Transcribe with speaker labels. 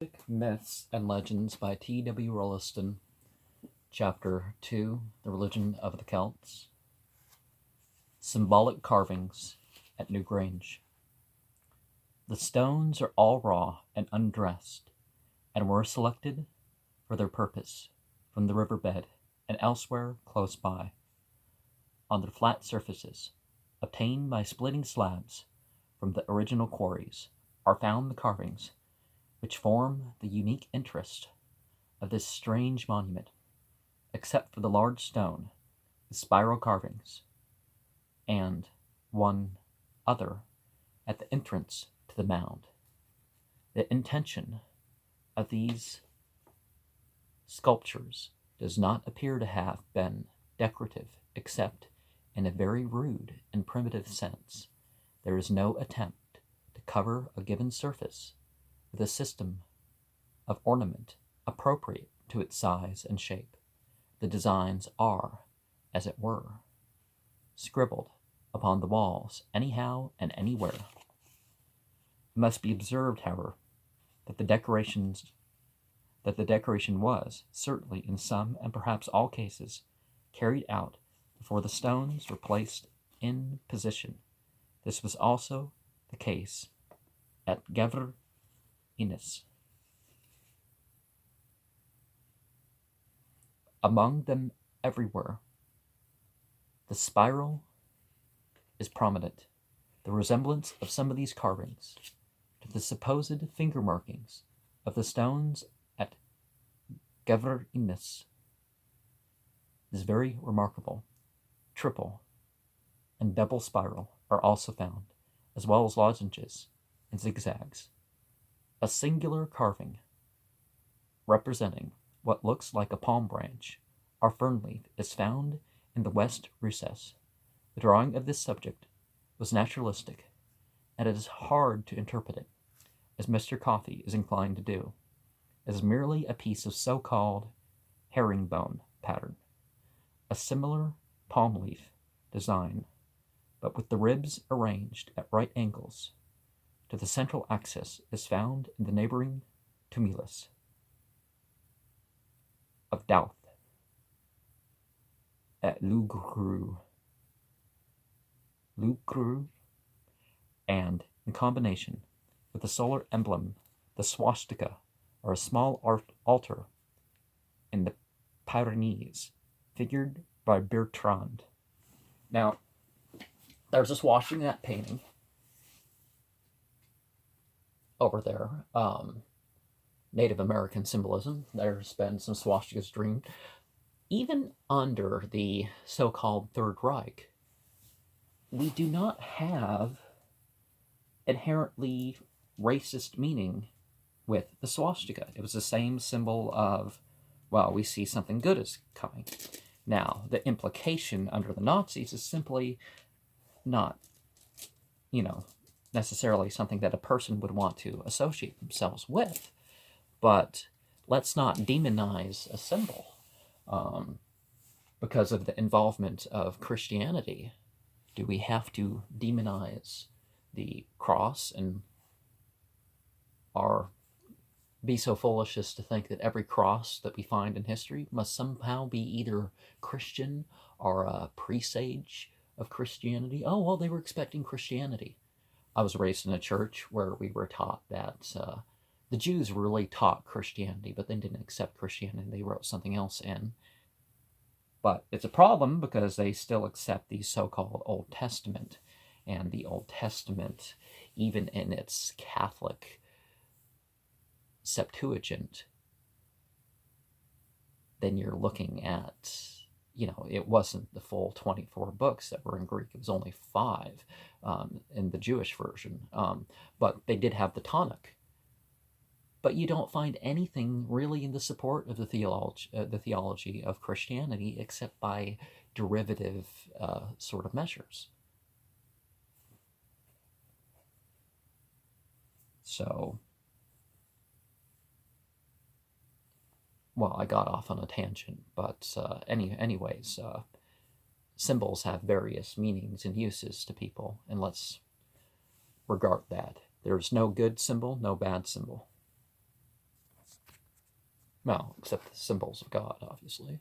Speaker 1: Celtic Myths and Legends by T.W. Rolleston, Chapter 2, The Religion of the Celts. Symbolic carvings at New Grange. The stones are all raw and undressed, and were selected for their purpose from the riverbed and elsewhere close by. On their flat surfaces, obtained by splitting slabs from the original quarries, are found the carvings which form the unique interest of this strange monument, except for the large stone, the spiral carvings, and one other at the entrance to the mound. The intention of these sculptures does not appear to have been decorative, except in a very rude and primitive sense. There is no attempt to cover a given surface with a system of ornament appropriate to its size and shape. The designs are, as it were, scribbled upon the walls anyhow and anywhere. It must be observed, however, that the decoration was, certainly in some and perhaps all cases, carried out before the stones were placed in position. This was also the case at Gavr Innes. Among them everywhere, the spiral is prominent. The resemblance of some of these carvings to the supposed finger markings of the stones at Gavr Innes is very remarkable. Triple and double spiral are also found, as well as lozenges and zigzags. A singular carving representing what looks like a palm branch or fern leaf is found in the west recess. The drawing of this subject was naturalistic, and it is hard to interpret it, as Mr. Coffey is inclined to do, as merely a piece of so-called herringbone pattern. A similar palm leaf design, but with the ribs arranged at right angles to the central axis, is found in the neighboring tumulus of Douth at Loughrew, and in combination with the solar emblem, the swastika, or a small altar in the Pyrenees, figured by Bertrand. Now, there's a swastika painting over there. Native American symbolism. There's been some swastikas dreamed. Even under the so-called Third Reich, we do not have inherently racist meaning with the swastika. It was the same symbol of, well, we see something good is coming. Now, the implication under the Nazis is simply not, necessarily something that a person would want to associate themselves with. But let's not demonize a symbol because of the involvement of Christianity. Do we have to demonize the cross and be so foolish as to think that every cross that we find in history must somehow be either Christian or a presage of Christianity? Oh, well, they were expecting Christianity. I was raised in a church where we were taught that the Jews really taught Christianity, but they didn't accept Christianity. They wrote something else in. But it's a problem because they still accept the so-called Old Testament. And the Old Testament, even in its Catholic Septuagint, then you're looking at, it wasn't the full 24 books that were in Greek. It was only 5 in the Jewish version. But they did have the Tanakh. But you don't find anything really in the support of the theology of Christianity except by derivative sort of measures. So, well, I got off on a tangent, but anyways, symbols have various meanings and uses to people, and let's regard that. There's no good symbol, no bad symbol. Well, except the symbols of God, obviously.